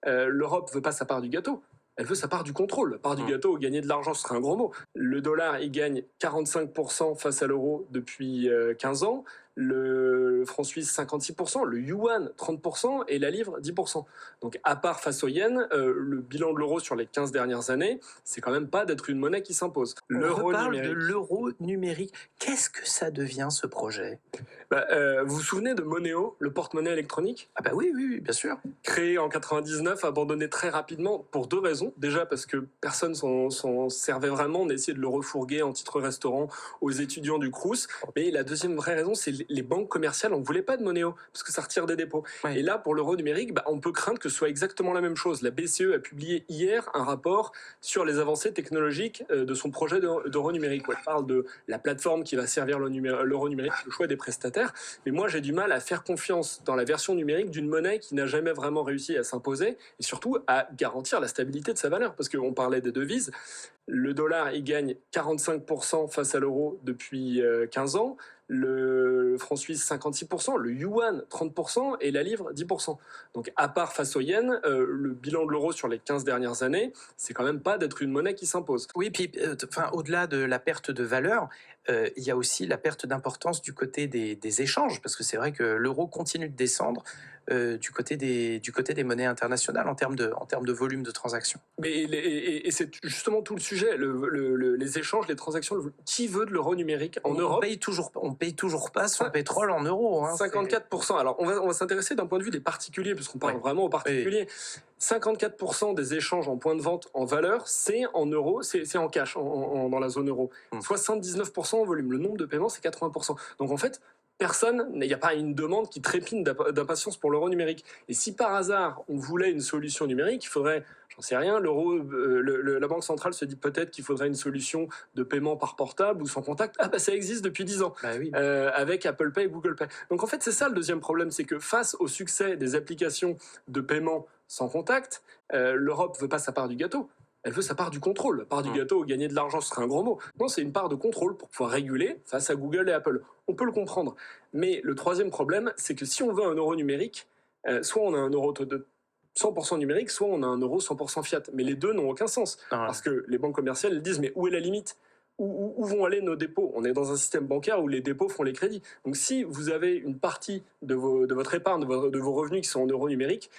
L'Europe veut pas sa part du gâteau. Elle veut sa part du contrôle. La part du Mmh. gâteau, gagner de l'argent, ce serait un gros mot. Le dollar, il gagne 45% face à l'euro depuis 15 ans. Le franc suisse, 56%. Le yuan, 30%. Et la livre, 10%. Donc, à part face au yen, le bilan de l'euro sur les 15 dernières années, c'est quand même pas d'être une monnaie qui s'impose. On L'euro reparle de numérique. l'euro numérique. Qu'est-ce que ça devient, ce projet? Vous vous souvenez de Moneo, le porte-monnaie électronique? Ah bah oui, oui, oui, bien sûr. Créé en 99, abandonné très rapidement pour deux raisons. Déjà parce que personne s'en servait vraiment, on a essayé de le refourguer en titre restaurant aux étudiants du Crous. Mais la deuxième vraie raison, c'est les banques commerciales, on ne voulait pas de Moneo parce que ça retire des dépôts. Ouais. Et là, pour l'euro numérique, on peut craindre que ce soit exactement la même chose. La BCE a publié hier un rapport sur les avancées technologiques de son projet d'euro numérique, où elle parle de la plateforme qui va servir l'euro numérique, le choix des prestataires. Mais moi, j'ai du mal à faire confiance dans la version numérique d'une monnaie qui n'a jamais vraiment réussi à s'imposer et surtout à garantir la stabilité de sa valeur. Parce qu'on parlait des devises. Le dollar, il gagne 45% face à l'euro depuis 15 ans. Le franc suisse, 56%. Le yuan, 30%. Et la livre, 10%. Donc, à part face au yen, le bilan de l'euro sur les 15 dernières années, c'est quand même pas d'être une monnaie qui s'impose. Oui, puis au-delà de la perte de valeur, il y a aussi la perte d'importance du côté des échanges, parce que c'est vrai que l'euro continue de descendre du côté des monnaies internationales en termes de volume de transactions. Et c'est justement tout le sujet, les échanges, les transactions. Qui veut de l'euro numérique en Europe? On paye toujours pas son pétrole en euros. 54%. Alors, on va s'intéresser d'un point de vue des particuliers, puisqu'on parle vraiment aux particuliers. 54% des échanges en point de vente en valeur, c'est en euros, c'est en cash dans la zone euro. 79% en volume. Le nombre de paiements, c'est 80%. Donc, en fait, il n'y a pas une demande qui trépigne d'impatience pour l'euro numérique. Et si par hasard, on voulait une solution numérique, il faudrait, j'en sais rien, la Banque centrale se dit peut-être qu'il faudrait une solution de paiement par portable ou sans contact. Ah ça existe depuis 10 ans, Oui. avec Apple Pay et Google Pay. Donc en fait, c'est ça le deuxième problème, c'est que face au succès des applications de paiement sans contact, l'Europe veut pas sa part du gâteau. Elle veut sa part du contrôle. La part du gâteau, gagner de l'argent, ce serait un gros mot. Non, c'est une part de contrôle pour pouvoir réguler face à Google et Apple. On peut le comprendre. Mais le troisième problème, c'est que si on veut un euro numérique, soit on a un euro de 100% numérique, soit on a un euro 100% fiat. Mais les deux n'ont aucun sens. Parce que les banques commerciales, elles disent, mais où est la limite? Où vont aller nos dépôts? On est dans un système bancaire où les dépôts font les crédits. Donc si vous avez une partie de votre épargne, de vos revenus qui sont en euros numériques,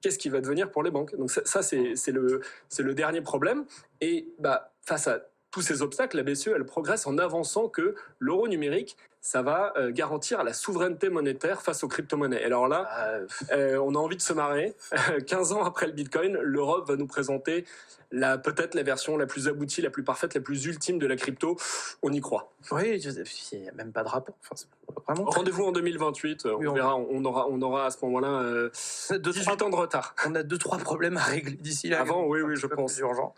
qu'est-ce qui va devenir pour les banques? Donc ça c'est le dernier problème. Et face à tous ces obstacles, la BCE, elle progresse en avançant que l'euro numérique, ça va garantir la souveraineté monétaire face aux crypto-monnaies. Et alors là, on a envie de se marrer. 15 ans après le Bitcoin, l'Europe va nous présenter peut-être la version la plus aboutie, la plus parfaite, la plus ultime de la crypto. On y croit. Oui, il n'y a même pas de rapport. Vraiment. Rendez-vous en 2028, on verra, on aura à ce moment-là 18 ans de retard. On a 2-3 problèmes à régler d'ici là. Avant, oui, je pense. Urgent.